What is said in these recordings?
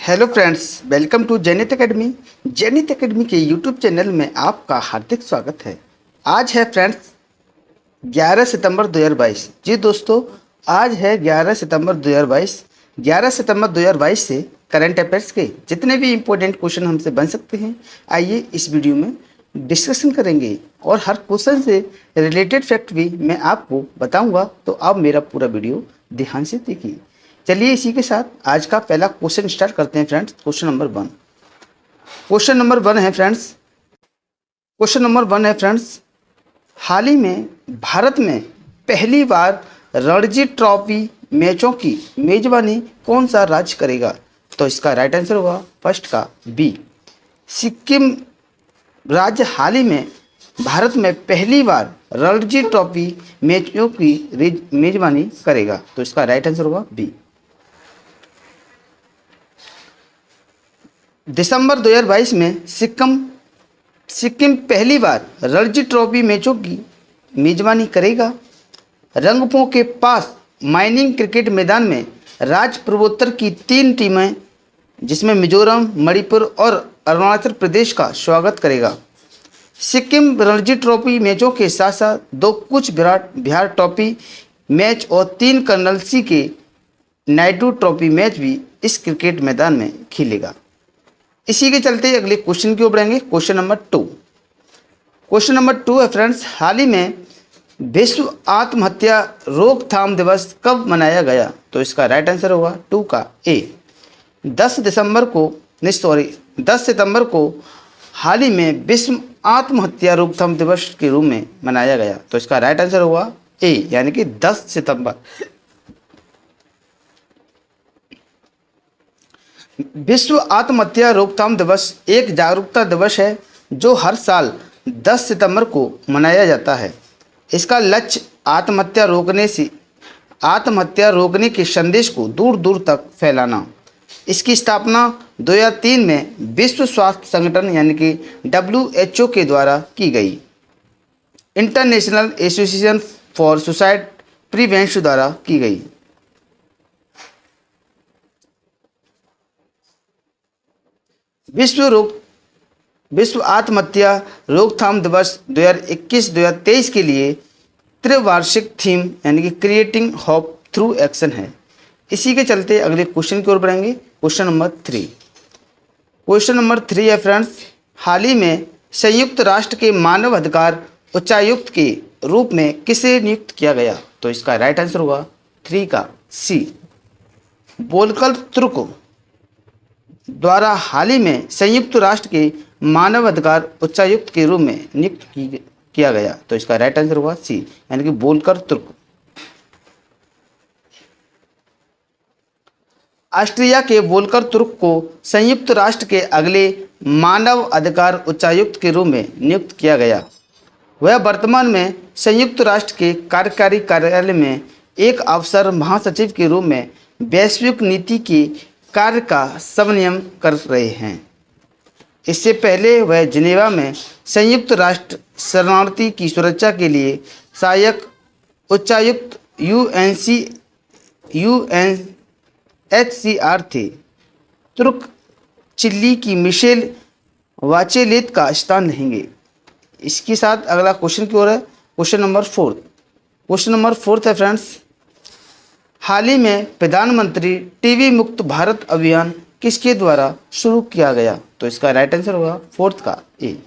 Hello friends, welcome to Jainit Academy. Jainit Academy के YouTube channel में आपका हार्दिक स्वागत है। आज है फ्रेंड्स 11 सितंबर 2022। जी दोस्तों, आज है 11 सितंबर 2022। 11 सितंबर 2022 से करंट अफेयर्स के जितने भी इम्पोर्टेंट क्वेश्चन हमसे बन सकते हैं, आइए इस वीडियो में डिस्कशन करेंगे और हर क्वेश्चन से रिलेटेड फैक्ट भी मैं आपको बताऊंगा। तो आप मेरा पूरा वीडियो ध्यान से देखिए। चलिए इसी के साथ आज का पहला क्वेश्चन स्टार्ट करते हैं फ्रेंड्स। क्वेश्चन नंबर वन है फ्रेंड्स, हाल ही में भारत में पहली बार रणजी ट्रॉफी मैचों की मेजबानी कौन सा राज्य करेगा? तो इसका राइट आंसर होगा फर्स्ट का बी, सिक्किम राज्य हाल ही में भारत में पहली बार रणजी ट्रॉफी मैचों की मेजबानी करेगा। तो इसका राइट आंसर होगा बी। दिसंबर 2022 में सिक्किम पहली बार रणजी ट्रॉफी मैचों की मेजबानी करेगा। रंगपो के पास माइनिंग क्रिकेट मैदान में राज्य पूर्वोत्तर की 3 टीमें जिसमें मिजोरम, मणिपुर और अरुणाचल प्रदेश का स्वागत करेगा। सिक्किम रणजी ट्रॉफी मैचों के साथ साथ 2 कुछ बिहार ट्रॉफी मैच और 3 कर्नल सी के नायडू ट्रॉफी मैच भी इस क्रिकेट मैदान में खेलेगा। इसी के चलते अगले क्वेश्चन की ओर बढ़ेंगे। क्वेश्चन नंबर टू है फ्रेंड्स, हाल ही में विश्व आत्महत्या रोकथाम दिवस कब मनाया गया? तो इसका राइट आंसर होगा 2 का ए। 10 सितंबर को हाल ही में विश्व आत्महत्या रोकथाम दिवस के रूप में मनाया गया। तो इसका राइट आंसर होगा ए, यानी कि 10 सितंबर। विश्व आत्महत्या रोकथाम दिवस एक जागरूकता दिवस है जो हर साल 10 सितंबर को मनाया जाता है। इसका लक्ष्य आत्महत्या रोकने के संदेश को दूर दूर तक फैलाना। इसकी स्थापना 2003 में विश्व स्वास्थ्य संगठन यानी कि WHO के द्वारा की गई। International association for suicide prevention द्वारा की गई। विश्व आत्महत्या रोकथाम दिवस 2021-2023 के लिए त्रिवार्षिक थीम यानी कि क्रिएटिंग होप थ्रू एक्शन है। इसी के चलते अगले क्वेश्चन की ओर बढ़ेंगे। क्वेश्चन नंबर 3 है फ्रेंड्स, हाल ही में संयुक्त राष्ट्र के मानव अधिकार उच्चायुक्त के रूप में किसे नियुक्त किया गया? तो इसका राइट आंसर होगा 3 का सी, वोल्कर तुर्क द्वारा हाल ही में संयुक्त राष्ट्र के मानव अधिकार उच्चायुक्त के रूप में नियुक्त किया गया। तो इसका राइट आंसर होगा सी, यानी कि वोल्कर तुर्क। ऑस्ट्रिया के वोल्कर तुर्क को संयुक्त राष्ट्र के अगले मानव अधिकार उच्चायुक्त के रूप में नियुक्त किया गया। वह वर्तमान में संयुक्त राष्ट्र के कार्यकारी कार्यालय में एक अफसर महासचिव के रूप में वैश्विक नीति के कार्य का समन्वय कर रहे हैं। इससे पहले वह जिनेवा में संयुक्त राष्ट्र शरणार्थी की सुरक्षा के लिए सहायक उच्चायुक्त UNHCR थे। तुर्क चिली की मिशेल वाचेलेत का स्थान लेंगे। इसके साथ अगला क्वेश्चन की ओर है। क्वेश्चन नंबर 4 है फ्रेंड्स, हाल ही में प्रधानमंत्री टीबी मुक्त भारत अभियान किसके द्वारा शुरू किया गया? तो इसका राइट आंसर होगा 4 का ए,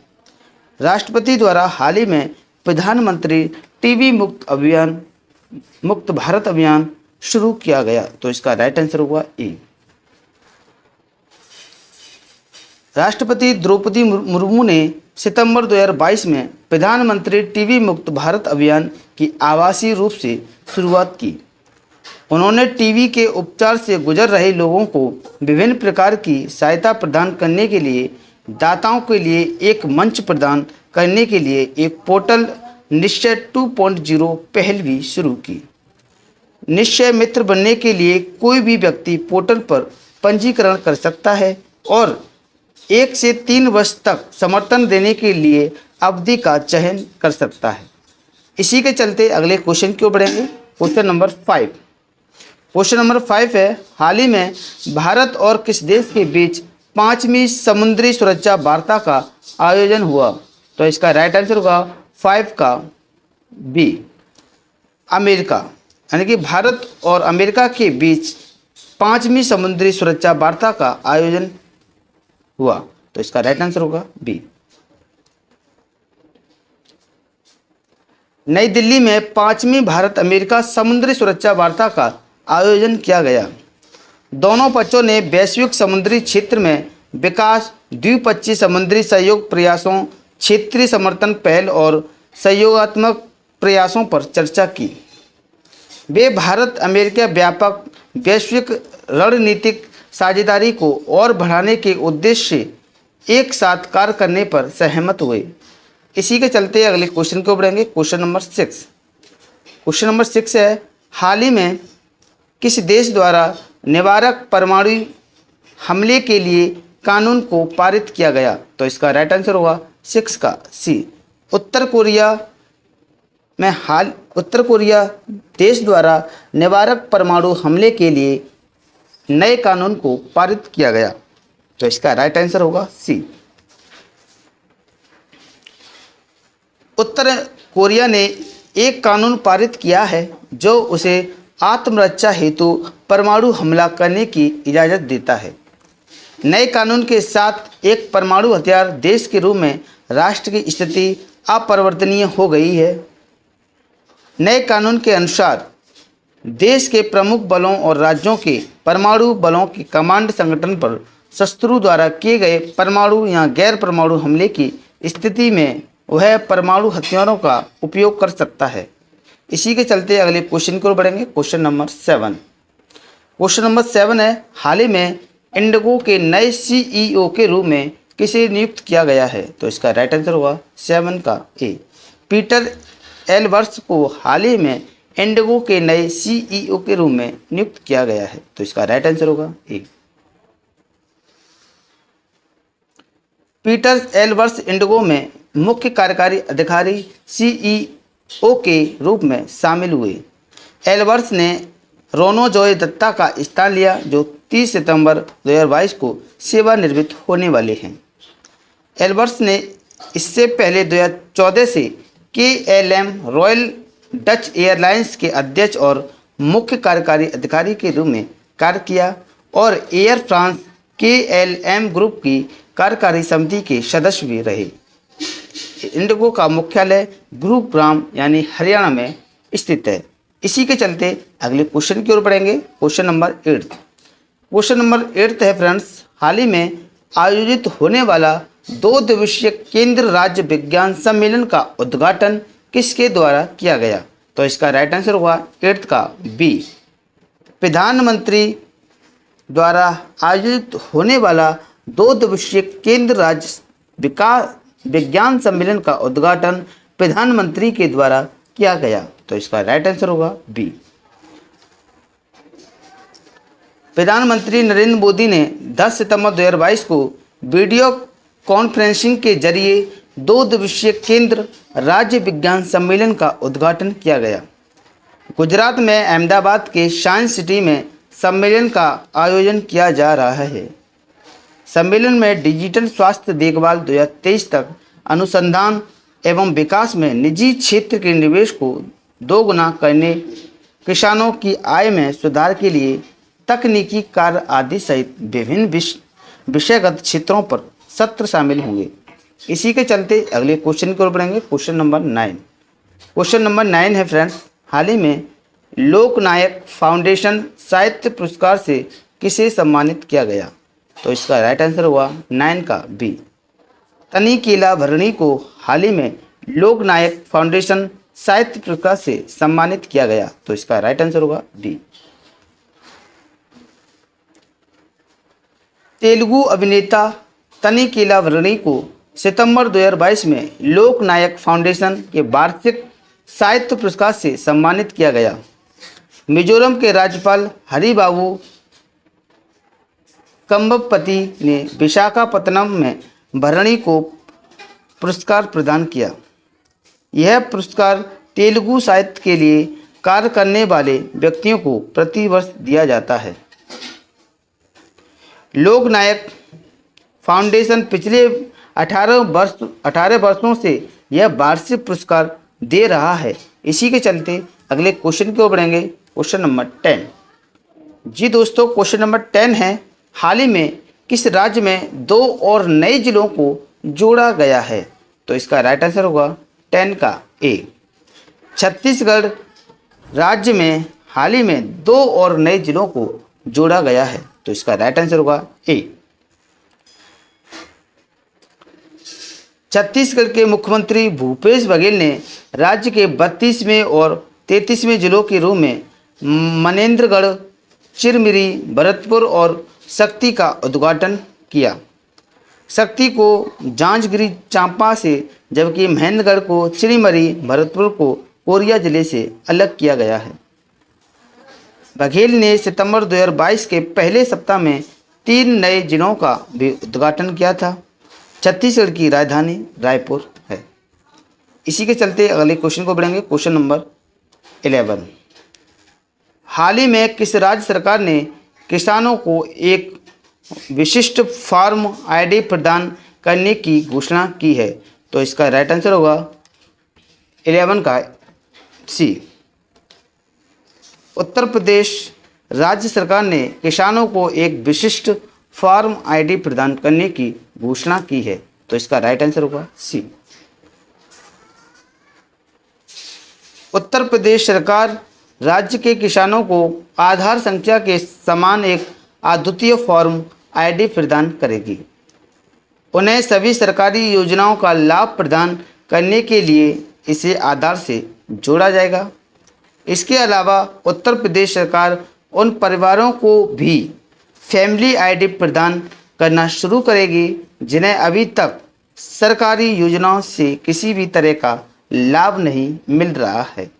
राष्ट्रपति द्वारा हाल ही में प्रधानमंत्री टीबी मुक्त भारत अभियान शुरू किया गया। तो इसका राइट आंसर होगा ए। राष्ट्रपति द्रौपदी मुर्मू ने सितंबर 2022 में प्रधानमंत्री टीबी मुक्त भारत अभियान की आभासी रूप से शुरुआत की। उन्होंने टीबी के उपचार से गुजर रहे लोगों को विभिन्न प्रकार की सहायता प्रदान करने के लिए दाताओं के लिए एक मंच प्रदान करने के लिए एक पोर्टल निश्चय 2.0 पहल भी शुरू की। निश्चय मित्र बनने के लिए कोई भी व्यक्ति पोर्टल पर पंजीकरण कर सकता है और 1 से 3 वर्ष तक समर्थन देने के लिए अवधि का चयन कर सकता है। इसी के चलते अगले क्वेश्चन की ओर बढ़ेंगे। क्वेश्चन नंबर 5 क्वेश्चन नंबर 5 है, हाल ही में भारत और किस देश के बीच 5वीं समुद्री सुरक्षा वार्ता का आयोजन हुआ? तो इसका राइट आंसर होगा 5 का बी, अमेरिका। यानी कि भारत और अमेरिका के बीच 5वीं समुद्री सुरक्षा वार्ता का आयोजन हुआ। तो इसका राइट आंसर होगा बी। नई दिल्ली में 5वीं भारत अमेरिका समुद्री सुरक्षा वार्ता का आयोजन किया गया। दोनों पक्षों ने वैश्विक समुद्री क्षेत्र में विकास, द्विपक्षीय समुद्री सहयोग प्रयासों, क्षेत्रीय समर्थन पहल और सहयोगात्मक प्रयासों पर चर्चा की। वे भारत अमेरिका व्यापक वैश्विक रणनीतिक साझेदारी को और बढ़ाने के उद्देश्य से एक साथ कार्य करने पर सहमत हुए। इसी के चलते अगले क्वेश्चन को बढ़ेंगे। Question number 6। क्वेश्चन नंबर 6 है, हाल ही में किस देश द्वारा निवारक परमाणु हमले के लिए कानून को पारित किया गया? तो इसका राइट आंसर होगा 6 का सी, उत्तर कोरिया देश द्वारा निवारक परमाणु हमले के लिए नए कानून को पारित किया गया। तो इसका राइट आंसर होगा सी। उत्तर कोरिया ने एक कानून पारित किया है जो उसे आत्मरक्षा हेतु परमाणु हमला करने की इजाज़त देता है। नए कानून के साथ एक परमाणु हथियार देश के रूप में राष्ट्र की स्थिति अपरिवर्तनीय हो गई है। नए कानून के अनुसार देश के प्रमुख बलों और राज्यों के परमाणु बलों के कमांड संगठन पर शत्रु द्वारा किए गए परमाणु या गैर परमाणु हमले की स्थिति में वह परमाणु हथियारों का उपयोग कर सकता है। इसी के चलते अगले क्वेश्चन की ओर बढ़ेंगे। Question number 7। क्वेश्चन नंबर 7 है, हाल ही में इंडिगो के नए सीईओ के रूप में किसे नियुक्त किया गया है? तो इसका राइट आंसर होगा 7 का ए, पीटर एल्बर्ट्स को हाल ही में इंडिगो के नए सीईओ के रूप में नियुक्त किया गया है। तो इसका राइट आंसर होगा ए। पीटर एल्बर्ट्स इंडिगो में मुख्य कार्यकारी अधिकारी सीईओ के रूप में शामिल हुए। एल्बर्ट्स ने रोनोजॉय दत्ता का स्थान लिया जो 30 सितंबर 2022 को सेवानिवृत्त होने वाले हैं। एल्बर्ट्स ने इससे पहले 2014 से KLM रॉयल डच एयरलाइंस के अध्यक्ष और मुख्य कार्यकारी अधिकारी के रूप में कार्य किया और एयर फ्रांस KLM ग्रुप की कार्यकारी समिति के सदस्य भी रहे। इंडिगो का मुख्यालय गुरुग्राम यानी हरियाणा में स्थित है। इसी के चलते अगले क्वेश्चन की ओर बढ़ेंगे। Question number 8। क्वेश्चन नंबर 8 है फ्रेंड्स, हाल ही में आयोजित होने वाला 2 दिवसीय केंद्र राज्य विज्ञान सम्मेलन का उद्घाटन किसके द्वारा किया गया? तो इसका राइट आंसर होगा 8 का बी, प्रधानमंत्री द्वारा आयोजित होने वाला 2 दिवसीय केंद्र राज्य विज्ञान सम्मेलन का उद्घाटन प्रधानमंत्री के द्वारा किया गया। तो इसका राइट आंसर होगा बी। प्रधानमंत्री नरेंद्र मोदी ने 10 सितंबर 2022 को वीडियो कॉन्फ्रेंसिंग के जरिए 2 दिवसीय केंद्र राज्य विज्ञान सम्मेलन का उद्घाटन किया गया। गुजरात में अहमदाबाद के साइंस सिटी में सम्मेलन का आयोजन किया जा रहा है। सम्मेलन में डिजिटल स्वास्थ्य देखभाल 2023 तक अनुसंधान एवं विकास में निजी क्षेत्र के निवेश को 2 गुना करने, किसानों की आय में सुधार के लिए तकनीकी कार्य आदि सहित विभिन्न विषयगत क्षेत्रों पर सत्र शामिल होंगे। इसी के चलते अगले क्वेश्चन की ओर बढ़ेंगे। Question number 9। क्वेश्चन नंबर 9 है फ्रेंड्स, हाल ही में लोकनायक फाउंडेशन साहित्य पुरस्कार से किसे सम्मानित किया गया? तो इसका राइट आंसर हुआ 9 का बी, तनिकेला भरणी को हाल ही में लोकनायक फाउंडेशन साहित्य पुरस्कार से सम्मानित किया गया। तो इसका राइट आंसर होगा बी। तेलुगु अभिनेता तनिकेला भरणी को सितंबर 2022 में लोकनायक फाउंडेशन के वार्षिक साहित्य पुरस्कार से सम्मानित किया गया। मिजोरम के राज्यपाल हरिबाबू कंबपति ने विशाखापत्तनम में भरणी को पुरस्कार प्रदान किया। यह पुरस्कार तेलुगु साहित्य के लिए कार्य करने वाले व्यक्तियों को प्रति वर्ष दिया जाता है। लोक नायक फाउंडेशन पिछले 18 वर्षों से यह वार्षिक पुरस्कार दे रहा है। इसी के चलते अगले क्वेश्चन की ओर बढ़ेंगे। Question number 10। जी दोस्तों, क्वेश्चन नंबर 10 है, हाल ही में किस राज्य में 2 और नए जिलों को जोड़ा गया है? तो इसका राइट आंसर होगा 10 का ए। छत्तीसगढ़ राज्य में हाल ही में 2 और नए जिलों को जोड़ा गया है। तो इसका राइट आंसर होगा ए। छत्तीसगढ़ के मुख्यमंत्री भूपेश बघेल ने राज्य के 32वें और 33वें जिलों के रूप में मनेन्द्रगढ़, चिरमिरी, भरतपुर और शक्ति का उद्घाटन किया। शक्ति को जांजगीर चांपा से, जबकि महेंद्रगढ़ को चिरमिरी, भरतपुर को कोरिया जिले से अलग किया गया है। बघेल ने सितंबर 2022 के पहले सप्ताह में 3 नए जिलों का भी उद्घाटन किया था। छत्तीसगढ़ की राजधानी रायपुर है। इसी के चलते अगले क्वेश्चन को बढ़ेंगे। Question number 11। हाल ही में किस राज्य सरकार ने किसानों को एक विशिष्ट फार्म आईडी प्रदान करने की घोषणा की है? तो इसका राइट आंसर होगा 11 का सी। उत्तर प्रदेश राज्य सरकार ने किसानों को एक विशिष्ट फार्म आईडी प्रदान करने की घोषणा की है। तो इसका राइट आंसर होगा सी। उत्तर प्रदेश सरकार राज्य के किसानों को आधार संख्या के समान एक अद्वितीय फॉर्म आईडी प्रदान करेगी। उन्हें सभी सरकारी योजनाओं का लाभ प्रदान करने के लिए इसे आधार से जोड़ा जाएगा। इसके अलावा उत्तर प्रदेश सरकार उन परिवारों को भी फैमिली आईडी प्रदान करना शुरू करेगी जिन्हें अभी तक सरकारी योजनाओं से किसी भी तरह का लाभ नहीं मिल रहा है।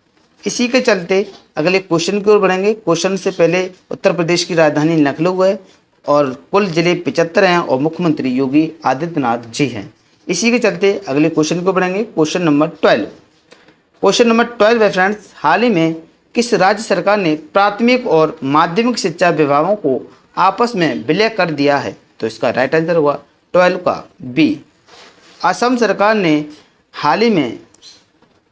इसी के चलते अगले क्वेश्चन की ओर बढ़ेंगे। क्वेश्चन से पहले उत्तर प्रदेश की राजधानी लखनऊ है और कुल जिले 75 हैं और मुख्यमंत्री योगी आदित्यनाथ जी हैं। इसी के चलते अगले क्वेश्चन को बढ़ेंगे। Question number 12। क्वेश्चन नंबर 12 है फ्रेंड्स, हाल ही में किस राज्य सरकार ने प्राथमिक और माध्यमिक शिक्षा विभागों को आपस में विलय कर दिया है? तो इसका राइट आंसर होगा 12 का बी। असम सरकार ने हाल ही में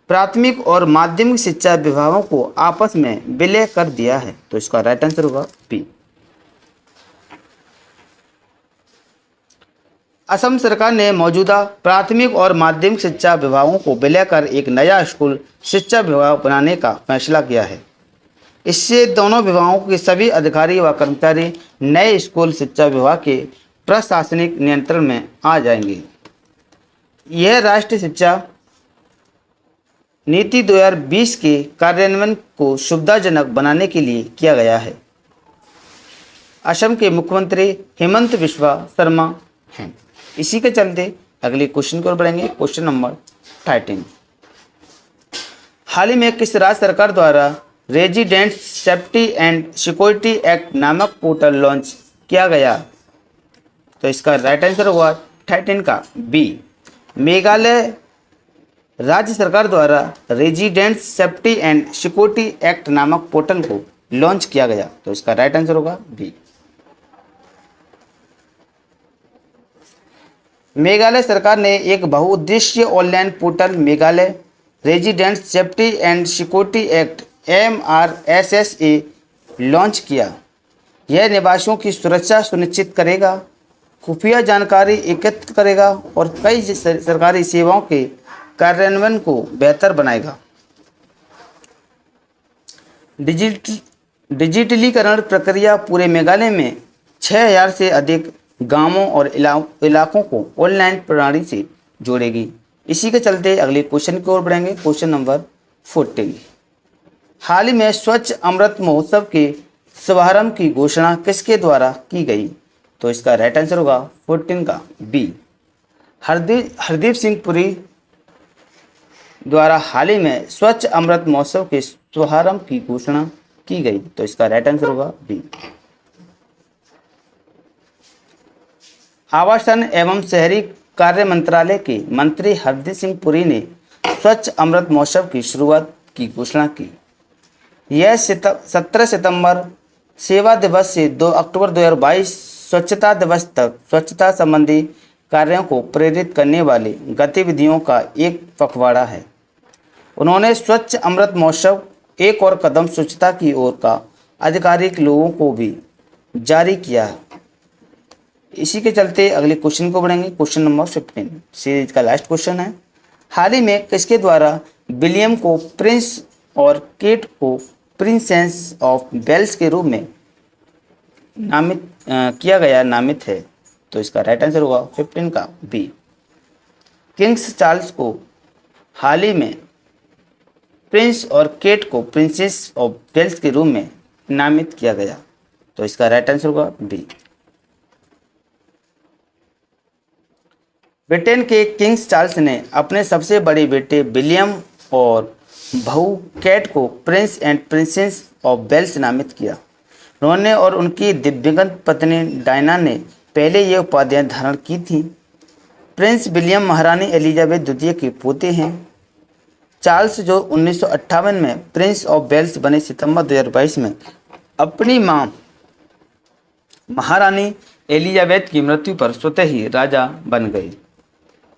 प्राथमिक और माध्यमिक शिक्षा विभागों को आपस में विलय कर दिया है। तो इसका राइट आंसर होगा बी। असम सरकार ने मौजूदा प्राथमिक और माध्यमिक शिक्षा विभागों को विलय कर एक नया स्कूल शिक्षा विभाग बनाने का फैसला किया है। इससे दोनों विभागों के सभी अधिकारी व कर्मचारी नए स्कूल शिक्षा विभाग के प्रशासनिक नियंत्रण में आ जाएंगे। यह राष्ट्रीय शिक्षा नीति 2020 के कार्यान्वयन को सुविधाजनक बनाने के लिए किया गया है। असम के मुख्यमंत्री हेमंत बिस्वा शर्मा हैं। इसी के चलते अगले क्वेश्चन की ओर बढ़ेंगे। Question number 13। हाल ही में किस राज्य सरकार द्वारा resident safety and security act नामक पोर्टल लॉन्च किया गया? तो इसका राइट आंसर होगा 13 का बी। मेघालय राज्य सरकार द्वारा resident safety and security act नामक पोर्टल को लॉन्च किया गया। तो इसका राइट आंसर होगा बी। मेघालय सरकार ने एक बहुउद्देशीय online portal Meghalaya resident safety and security act MRSSA launch किया। यह निवासियों की सुरक्षा सुनिश्चित करेगा, खुफिया जानकारी एकत्र करेगा और कई सरकारी सेवाओं के कार्यान्वयन को बेहतर बनाएगा। डिजिटलीकरण प्रक्रिया पूरे मेघालय में 6000 से अधिक गांवों और इलाकों को ऑनलाइन प्रणाली से जोड़ेगी। इसी के चलते अगले क्वेश्चन की ओर बढ़ेंगे। Question number 14। हाल ही में स्वच्छ अमृत महोत्सव के शुभारंभ की घोषणा किसके द्वारा की गई? तो इसका राइट आंसर होगा 14 का बी। हरदीप सिंह पुरी द्वारा हाल ही में स्वच्छ अमृत महोत्सव के शुभारंभ की घोषणा की गई। तो इसका राइट आंसर होगा बी। आवासन एवं शहरी कार्य मंत्रालय के मंत्री हरदीप सिंह पुरी ने स्वच्छ अमृत महोत्सव की शुरुआत की घोषणा की। यह 17 सितंबर सेवा दिवस से 2 अक्टूबर 2022 स्वच्छता दिवस तक स्वच्छता संबंधी कार्यों को प्रेरित करने वाली गतिविधियों का एक पखवाड़ा है। उन्होंने स्वच्छ अमृत महोत्सव एक और कदम स्वच्छता की ओर का आधिकारिक लोगों को भी जारी किया है। इसी के चलते अगले क्वेश्चन को बढ़ेंगे। क्वेश्चन नंबर 15 सीरीज का लास्ट क्वेश्चन है। हाल ही में किसके द्वारा विलियम को प्रिंस और केट को प्रिंसेस ऑफ वेल्स के रूप में नामित है? तो इसका राइट आंसर होगा 15 का बी। किंग्स चार्ल्स को हाल ही में प्रिंस और केट को प्रिंसेस ऑफ वेल्स के रूप में नामित किया गया। तो इसका राइट आंसर होगा बी। ब्रिटेन के किंग्स चार्ल्स ने अपने सबसे बड़े बेटे विलियम और बहू केट को prince and princess of Wales नामित किया। उन्होंने और उनकी दिव्यंगत पत्नी डायना ने पहले ये उपाधियां धारण की थी। प्रिंस विलियम महारानी एलिजाबेथ द्वितीय के पोते हैं। चार्ल्स जो 1958 में प्रिंस ऑफ वेल्स बने, सितंबर 2022 में अपनी मां महारानी एलिजाबेथ की मृत्यु पर स्वतः ही राजा बन गए।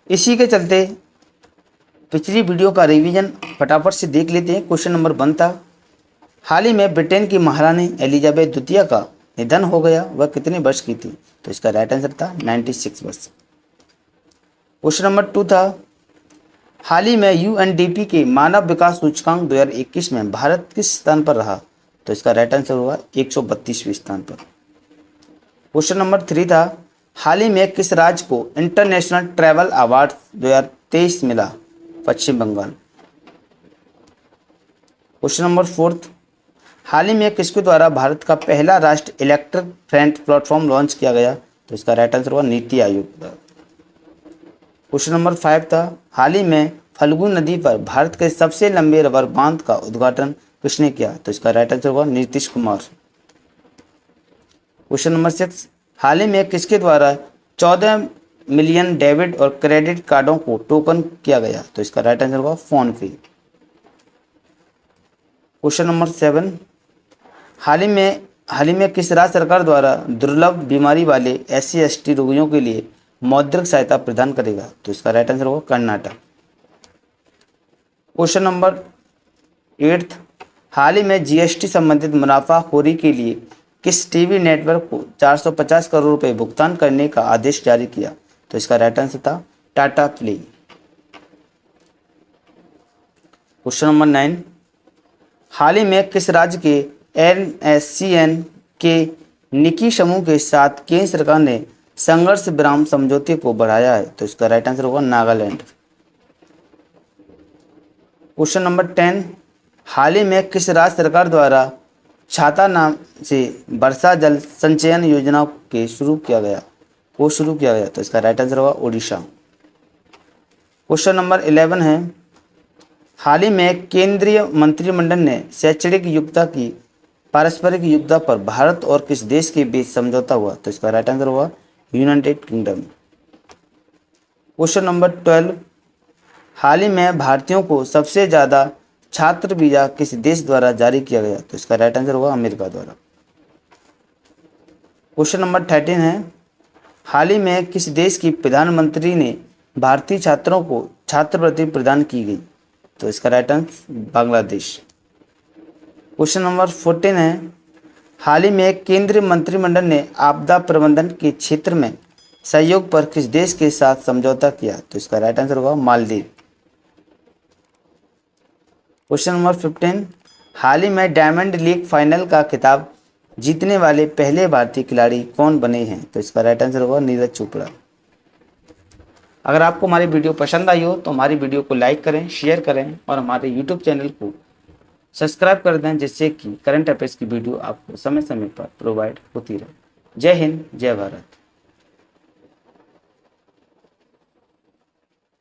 इसी के चलते पिछली वीडियो का रिवीजन फटाफट से देख लेते हैं। क्वेश्चन नंबर 1 था, हाल ही में ब्रिटेन की महारानी एलिजाबेथ द्वितीय का निधन हो गया, वह कितने वर्ष की थी? तो इसका राइट आंसर था 96 वर्ष। क्वेश्चन नंबर 2 था, हाल ही में यूएनडीपी के मानव विकास सूचकांक 2021 में भारत किस स्थान पर रहा? तो इसका राइट आंसर होगा 132वें स्थान पर। क्वेश्चन नंबर 3 था, हाल ही में किस राज्य को इंटरनेशनल ट्रैवल अवार्ड 2023 मिला? पश्चिम बंगाल। क्वेश्चन नंबर 4, हाल ही में किसके द्वारा भारत का पहला राष्ट्रीय इलेक्ट्रिक फ्रंट प्लेटफॉर्म लॉन्च किया गया? तो इसका राइट आंसर होगा नीति आयोग। क्वेश्चन नंबर 5 था, हाल ही में फल्गु नदी पर भारत के सबसे लंबे रबर बांध का उद्घाटन किसने किया? तो इसका राइट आंसर होगा नीतीश कुमार। क्वेश्चन नंबर 6, हाल ही में किसके द्वारा 14 मिलियन डेबिट और क्रेडिट कार्डों को टोकन किया गया? तो इसका राइट आंसर होगा फोन पे। क्वेश्चन नंबर 7, हाल ही में किस राज्य सरकार द्वारा दुर्लभ बीमारी वाले SC/ST रोगियों के लिए मौद्रिक सहायता प्रदान करेगा? तो इसका राइट आंसर होगा कर्नाटक। क्वेश्चन नंबर 8, हाल ही में GST संबंधित मुनाफाखोरी के लिए किस टीवी नेटवर्क को 450 करोड़ रुपए भुगतान करने का आदेश जारी किया? तो इसका राइट आंसर था टाटा प्ले। क्वेश्चन नंबर 9, हाल ही में किस राज्य के NSCN के निकी समूह के साथ केंद्र सरकार ने संघर्ष विराम समझौते को बढ़ाया है? तो इसका राइट आंसर होगा नागालैंड। क्वेश्चन नंबर 10, हाल ही में किस राज्य सरकार द्वारा छाता नाम से वर्षा जल संचयन योजना के शुरू किया गया? तो इसका राइट आंसर होगा ओडिशा। क्वेश्चन नंबर 11 है, हाल ही में केंद्रीय मंत्रिमंडल ने शैक्षणिक योग्यता की पारस्परिक योग्यता पर भारत और किस देश के बीच समझौता हुआ? तो इसका राइट आंसर होगा यूनाइटेड किंगडम। क्वेश्चन नंबर 12, हाल ही में भारतीयों को सबसे ज़्यादा छात्र वीज़ा किस देश द्वारा जारी किया गया? तो इसका राइट आंसर होगा अमेरिका द्वारा। क्वेश्चन नंबर 13 है, हाल ही में किस देश की प्रधानमंत्री ने भारतीय छात्रों को छात्रवृत्ति प्रदान की गई? तो इसका right answer Bangladesh. Question number 14 है, हाल ही में केंद्रीय मंत्रिमंडल ने आपदा प्रबंधन के क्षेत्र में सहयोग पर किस देश के साथ समझौता किया? तो इसका राइट आंसर होगा मालदीव। क्वेश्चन नंबर 15, हाल ही में डायमंड लीग फाइनल का खिताब जीतने वाले पहले भारतीय खिलाड़ी कौन बने हैं? तो इसका राइट आंसर होगा नीरज चोपड़ा। अगर आपको हमारी वीडियो पसंद आई हो तो हमारी वीडियो को लाइक करें, शेयर करें और हमारे यूट्यूब चैनल को सब्सक्राइब कर दें, जिससे कि करंट अफेयर्स की वीडियो आपको समय समय पर प्रोवाइड होती रहे। जय हिंद, जय भारत।